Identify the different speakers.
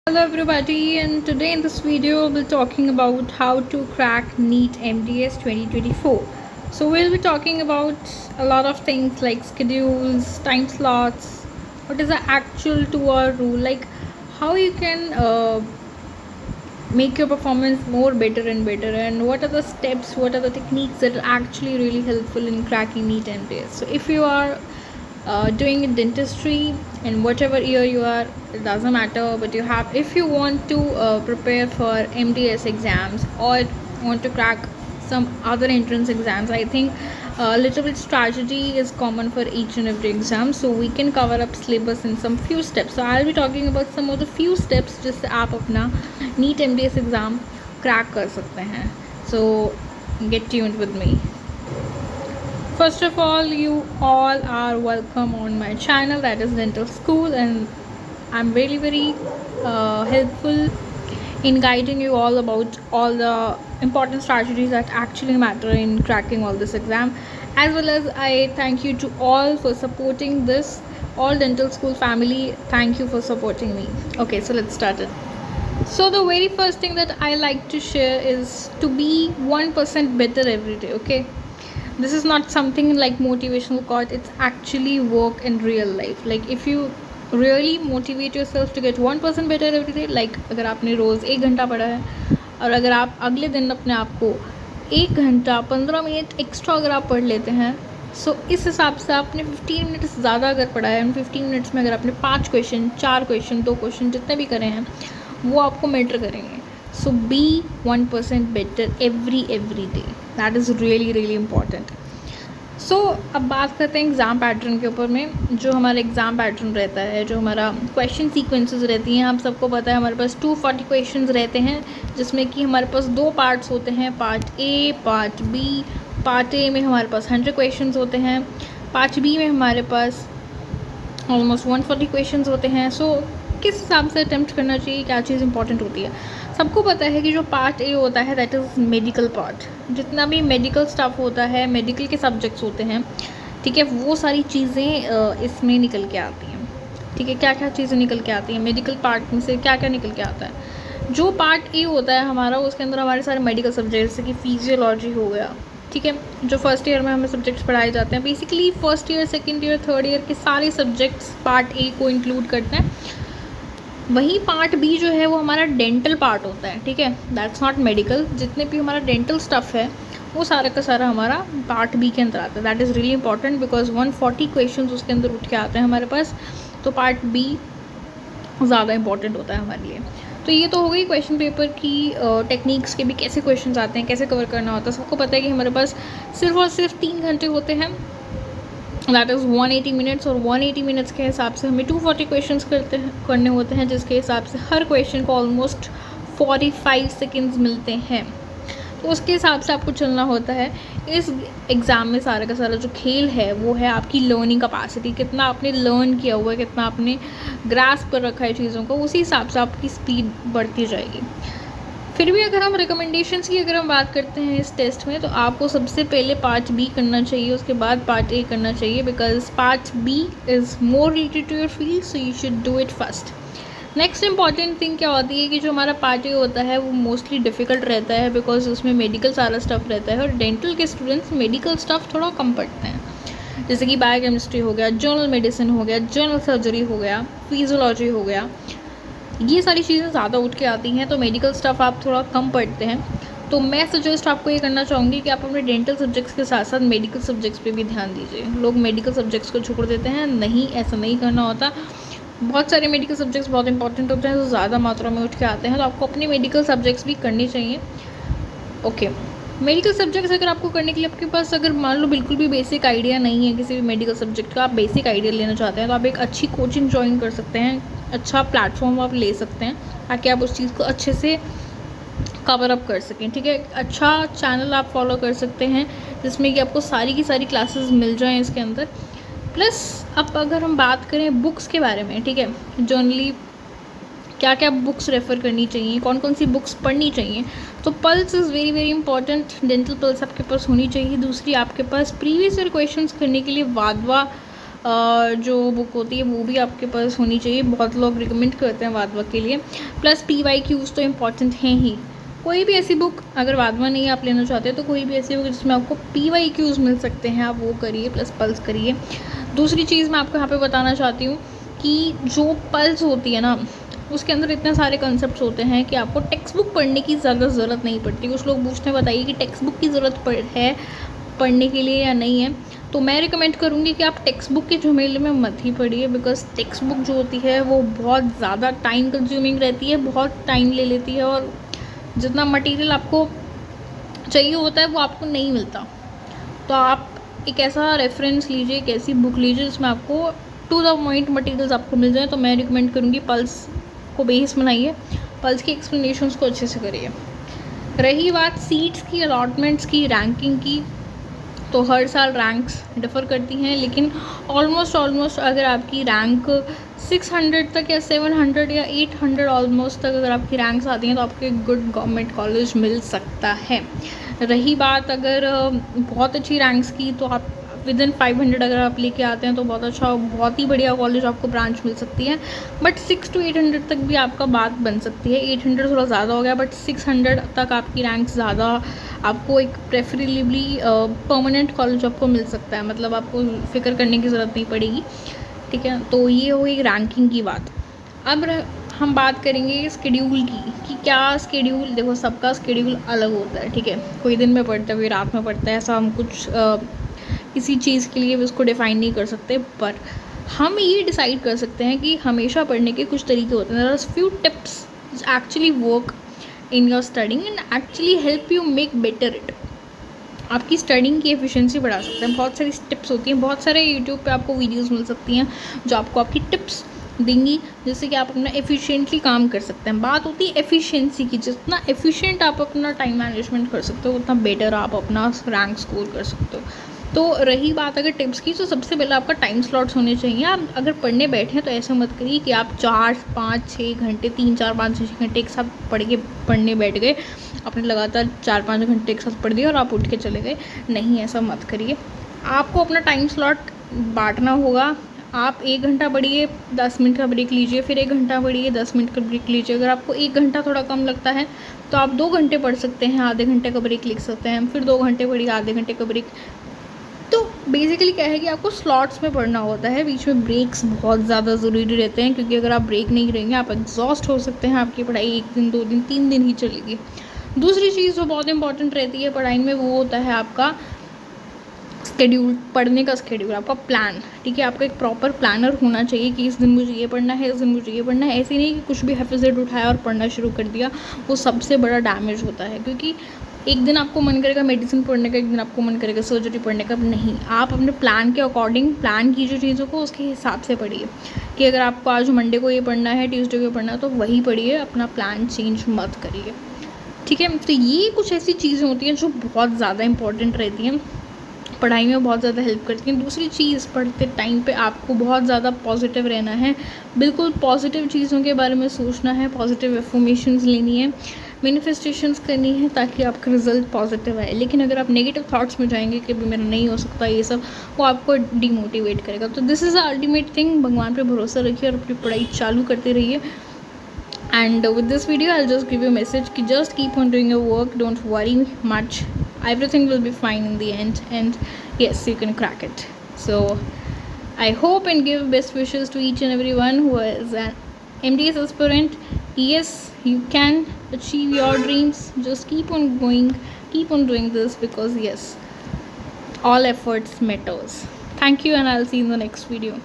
Speaker 1: Hello everybody, and today in this video we'll be talking about how to crack NEET MDS 2024. So we'll be talking about a lot of things like schedules, time slots, what is the actual 2-hour rule, like how you can make your performance more better and better, and what are the steps, what are the techniques that are actually really helpful in cracking NEET MDS. So if you are doing dentistry in whatever year you are, it doesn't matter, but if you want to prepare for MDS exams or want to crack some other entrance exams, I think a little bit strategy is common for each and every exam, so we can cover up syllabus in some few steps. So I'll be talking about some of the few steps जिससे आप अपना NEET MDS exam crack कर सकते हैं. So get tuned with me. First of all, you all are welcome on my channel, that is Dental School, and I'm very helpful in guiding you all about all the important strategies that actually matter in cracking all this exam. As well as I thank you to all for supporting this, all Dental School family, thank you for supporting me. Okay, so let's start it. So the very first thing that I like to share is to be 1% better every day. Okay, this is not something like motivational quote, it's actually work in real life. Like if you really motivate yourself to get 1% better every day, like अगर आपने रोज़ 1 घंटा पढ़ा है और अगर आप अगले दिन अपने आप को 1 घंटा 15 मिनट एक्स्ट्रा अगर आप पढ़ लेते हैं, सो इस हिसाब से आपने 15 मिनट्स ज़्यादा अगर पढ़ा है, उन 15 मिनट्स में अगर आपने 5 क्वेश्चन 4 क्वेश्चन 2 क्वेश्चन जितने भी करे हैं वो आपको मैटर करेंगे. So be 1% better every day, that is really important. So अब बात करते हैं एग्ज़ाम पैटर्न के ऊपर में. जो हमारा एग्ज़ाम पैटर्न रहता है, जो हमारा क्वेश्चन सीक्वेंसेस रहती हैं, हम सबको पता है हमारे पास 240 क्वेश्चंस रहते हैं, जिसमें कि हमारे पास 2 पार्ट्स होते हैं, part A part B. Part A में हमारे पास 100 क्वेश्चंस होते हैं, पार्ट बी में हमारे पास ऑलमोस्ट 140 क्वेश्चंस होते हैं. सो किस हिसाब से अटैम्प्ट करना चाहिए, क्या चीज़ इंपॉर्टेंट होती है. सबको पता है कि जो पार्ट ए होता है दैट इज़ मेडिकल पार्ट. जितना भी मेडिकल स्टफ होता है, मेडिकल के सब्जेक्ट्स होते हैं, ठीक है, वो सारी चीज़ें इसमें निकल के आती हैं. ठीक है, क्या क्या चीज़ें निकल के आती हैं मेडिकल पार्ट में से, क्या क्या निकल के आता है. जो पार्ट ए होता है हमारा, उसके अंदर हमारे सारे मेडिकल सब्जेक्ट जैसे कि फिजियोलॉजी हो गया, ठीक है, जो फर्स्ट ईयर में हमें सब्जेक्ट्स पढ़ाए जाते हैं. Basically first year second year third year के सारे सब्जेक्ट्स पार्ट ए को इंक्लूड करते हैं. वही पार्ट बी जो है वो हमारा डेंटल पार्ट होता है. ठीक है, दैट्स नॉट मेडिकल. जितने भी हमारा डेंटल स्टफ़ है वो सारा का सारा हमारा पार्ट बी के अंदर आता है. That is really important because 140 questions उसके अंदर उठ के आते हैं हमारे पास. तो पार्ट बी ज़्यादा इंपॉर्टेंट होता है हमारे लिए. तो ये तो हो गई क्वेश्चन पेपर की टेक्निक्स के भी, कैसे क्वेश्चन आते हैं, कैसे कवर करना होता है. सबको पता है कि हमारे पास सिर्फ और सिर्फ 3 घंटे होते हैं, दैट इज़ 180 मिनट्स. और 180 मिनट्स के हिसाब से हमें 240 क्वेश्चंस करने होते हैं, जिसके हिसाब से हर क्वेश्चन को ऑलमोस्ट 45 सेकेंड्स मिलते हैं. तो उसके हिसाब से आपको चलना होता है. इस एग्ज़ाम में सारा का सारा जो खेल है वो है आपकी लर्निंग कैपेसिटी. कितना आपने लर्न किया हुआ है, कितना आपने ग्रास्प कर रखा है चीज़ों को, उसी हिसाब से आपकी स्पीड बढ़ती जाएगी. फिर भी अगर हम रिकमेंडेशंस की अगर हम बात करते हैं इस टेस्ट में, तो आपको सबसे पहले पार्ट बी करना चाहिए, उसके बाद पार्ट ए करना चाहिए, because part B is more related to your field, so you should do it first. Next important thing क्या होती है कि जो हमारा पार्ट ए होता है वो मोस्टली डिफ़िकल्ट रहता है, बिकॉज उसमें मेडिकल सारा स्टफ़ रहता है, और डेंटल के स्टूडेंट्स मेडिकल स्टफ़ थोड़ा कम पढ़ते हैं. जैसे कि बायोकेमिस्ट्री हो गया, जर्नल मेडिसिन हो गया, जर्नल सर्जरी हो गया, फिजियोलॉजी हो गया, ये सारी चीज़ें ज़्यादा उठ के आती हैं. तो मेडिकल स्टफ़ आप थोड़ा कम पढ़ते हैं. तो मैं सजेस्ट आपको ये करना चाहूँगी कि आप अपने डेंटल सब्जेक्ट्स के साथ साथ मेडिकल सब्जेक्ट्स पे भी ध्यान दीजिए. लोग मेडिकल सब्जेक्ट्स को छोड़ देते हैं, नहीं, ऐसा नहीं करना होता. बहुत सारे मेडिकल सब्जेक्ट्स बहुत इंपॉर्टेंट होते हैं, जो ज़्यादा मात्रा में उठ के आते हैं, तो आपको अपने मेडिकल सब्जेक्ट्स भी करने चाहिए. ओके, मेडिकल सब्जेक्ट्स अगर आपको करने के लिए आपके पास अगर मान लो बिल्कुल भी बेसिक आइडिया नहीं है किसी भी मेडिकल सब्जेक्ट का, आप बेसिक आइडिया लेना चाहते हैं, तो आप एक अच्छी कोचिंग ज्वाइन कर सकते हैं. अच्छा प्लेटफॉर्म आप ले सकते हैं ताकि आप उस चीज़ को अच्छे से कवर अप कर सकें. ठीक है, अच्छा चैनल आप फॉलो कर सकते हैं जिसमें कि आपको सारी की सारी क्लासेस मिल जाएं इसके अंदर. प्लस अब अगर हम बात करें बुक्स के बारे में, ठीक है, जनरली क्या क्या बुक्स रेफ़र करनी चाहिए, कौन कौन सी बुक्स पढ़नी चाहिए, तो pulse is very important. Dental pulse आपके पास होनी चाहिए. दूसरी, आपके पास प्रीवियस ईयर क्वेश्चंस करने के लिए वादवा जो बुक होती है वो भी आपके पास होनी चाहिए। बहुत लोग रिकमेंड करते हैं वादवा के लिए। प्लस PYQs तो इम्पॉर्टेंट हैं ही। कोई भी ऐसी बुक, अगर वादवा नहीं आप लेना चाहते तो कोई भी ऐसी बुक जिसमें आपको PYQs मिल सकते हैं, आप वो करिए। प्लस पल्स करिए। दूसरी चीज़ मैं आपको यहाँ पे बताना चाहती हूँ कि जो पल्स होती है ना, उसके अंदर इतने सारे कंसेप्ट होते हैं कि आपको टेक्स्ट बुक पढ़ने की ज़्यादा ज़रूरत नहीं पड़ती। कुछ लोग पूछते हैं बताइए कि टेक्स्ट बुक की ज़रूरत है पढ़ने के लिए या नहीं है। तो मैं रिकमेंड करूँगी कि आप टेक्स्ट बुक के झमेले में मत ही पढ़िए, बिकॉज टेक्स्ट बुक जो होती है वो बहुत ज़्यादा टाइम कंज्यूमिंग रहती है, बहुत टाइम ले लेती है, और जितना मटेरियल आपको चाहिए होता है वो आपको नहीं मिलता। तो आप एक ऐसा रेफरेंस लीजिए, एक ऐसी बुक लीजिए जिसमें आपको टू द पॉइंट मटेरियल्स आपको मिल जाए। तो मैं रिकमेंड करूँगी पल्स को बेस बनाइए, पल्स की एक्सप्लेनेशंस को अच्छे से करिए। रही बात सीट्स की, अलॉटमेंट्स की, रैंकिंग की, तो हर साल रैंक्स डिफ़र करती हैं, लेकिन ऑलमोस्ट अगर आपकी रैंक 600 तक या 700 या 800 ऑलमोस्ट तक अगर आपकी रैंक्स आती हैं तो आपको एक गुड गवर्नमेंट कॉलेज मिल सकता है। रही बात अगर बहुत अच्छी रैंक्स की, तो आप विदिन 500 अगर आप लेके आते हैं तो बहुत अच्छा, बहुत ही बढ़िया कॉलेज आपको ब्रांच मिल सकती है। बट 600 to 800 तक भी आपका बात बन सकती है। 800 थोड़ा ज़्यादा हो गया, बट 600 तक आपकी रैंक ज़्यादा, आपको एक प्रेफरेबली परमानेंट कॉलेज आपको मिल सकता है। मतलब आपको फिक्र करने की ज़रूरत नहीं पड़ेगी, ठीक है। तो ये हो गई रैंकिंग की बात। अब हम बात करेंगे स्केड्यूल की, कि क्या स्केड्यूल, देखो सबका स्केड्यूल अलग होता है, ठीक है। कोई दिन में पढ़ता है, कोई रात में पढ़ता है, ऐसा हम कुछ किसी चीज़ के लिए उसको डिफ़ाइन नहीं कर सकते। पर हम ये डिसाइड कर सकते हैं कि हमेशा पढ़ने के कुछ तरीके होते हैं। There are few tips actually work in your studying and actually help you make better it. आपकी स्टडिंग की एफिशिएंसी बढ़ा सकते हैं। बहुत सारी टिप्स होती हैं, बहुत सारे यूट्यूब पे आपको वीडियोस मिल सकती हैं जो आपको आपकी टिप्स देंगी, जिससे कि आप अपना एफिशिएंटली काम कर सकते हैं। बात होती है एफिशिएंसी की, जितना एफिशिएंट आप अपना टाइम मैनेजमेंट कर सकते हो उतना बेटर आप अपना रैंक स्कोर कर सकते हो। तो रही बात अगर टिप्स की, तो सबसे पहले आपका टाइम स्लॉट्स होने चाहिए। आप अगर पढ़ने बैठे हैं तो ऐसा मत करिए कि आप 4, 5, 6 घंटे, 3, 4, 5, 6 घंटे एक साथ पढ़ने बैठ गए, आपने लगातार 4-5 घंटे एक साथ पढ़ दिया और आप उठ के चले गए। नहीं, ऐसा मत करिए। आपको अपना टाइम स्लॉट बांटना होगा। आप 1 घंटा पढ़िए, 10 मिनट का ब्रेक लीजिए, फिर 1 घंटा पढ़िए, 10 मिनट का ब्रेक लीजिए। अगर आपको 1 घंटा थोड़ा कम लगता है तो आप 2 घंटे पढ़ सकते हैं, आधे घंटे का ब्रेक लिख सकते हैं, फिर 2 घंटे पढ़िए, आधे घंटे का ब्रेक। तो बेसिकली क्या है कि आपको स्लॉट्स में पढ़ना होता है। बीच में ब्रेक्स बहुत ज़्यादा ज़रूरी रहते हैं, क्योंकि अगर आप ब्रेक नहीं रहेंगे आप एग्जॉस्ट हो सकते हैं। आपकी पढ़ाई 1 दिन, 2 दिन, 3 दिन ही चलेगी। दूसरी चीज़ जो बहुत इंपॉर्टेंट रहती है पढ़ाई में, वो होता है आपका स्केड्यूल, पढ़ने का स्केड्यूल, आपका प्लान, ठीक है। आपका एक प्रॉपर प्लानर होना चाहिए कि इस दिन मुझे ये पढ़ना है, इस दिन मुझे ये पढ़ना है। ऐसे नहीं कि कुछ भी हैफिज़ेड उठाया और पढ़ना शुरू कर दिया, वो सबसे बड़ा डैमेज होता है। क्योंकि एक दिन आपको मन करेगा मेडिसिन पढ़ने का, एक दिन आपको मन करेगा सर्जरी पढ़ने का। नहीं, आप अपने प्लान के अकॉर्डिंग प्लान कीजिए चीज़ों को, उसके हिसाब से पढ़िए। कि अगर आपको आज मंडे को ये पढ़ना है, ट्यूसडे को पढ़ना है, तो वही पढ़िए, अपना प्लान चेंज मत करिए, ठीक है। तो ये कुछ ऐसी चीज़ें होती हैं जो बहुत ज़्यादा इंपॉर्टेंट रहती हैं, पढ़ाई में बहुत ज़्यादा हेल्प करती हैं। दूसरी चीज़, पढ़ते टाइम पे आपको बहुत ज़्यादा पॉजिटिव रहना है, बिल्कुल पॉजिटिव चीज़ों के बारे में सोचना है, पॉजिटिव एफर्मेशंस लेनी है, मैनिफेस्टेशंस करनी है, ताकि आपका रिजल्ट पॉजिटिव आए। लेकिन अगर आप नेगेटिव थॉट्स में जाएंगे कि मेरा नहीं हो सकता ये सब, वो आपको डिमोटिवेट करेगा। तो this is the ultimate thing, भगवान पे भरोसा रखिए और अपनी पढ़ाई चालू करते रहिए। And with this video I'll just give you a message ki just keep on doing your work, don't worry much, everything will be fine in the end, and yes, you can crack it. So I hope and give best wishes to each and everyone who is an MDS aspirant. Yes, you can achieve your dreams, just keep on going, keep on doing this, because yes, all efforts matters. Thank you, and I'll see you in the next video.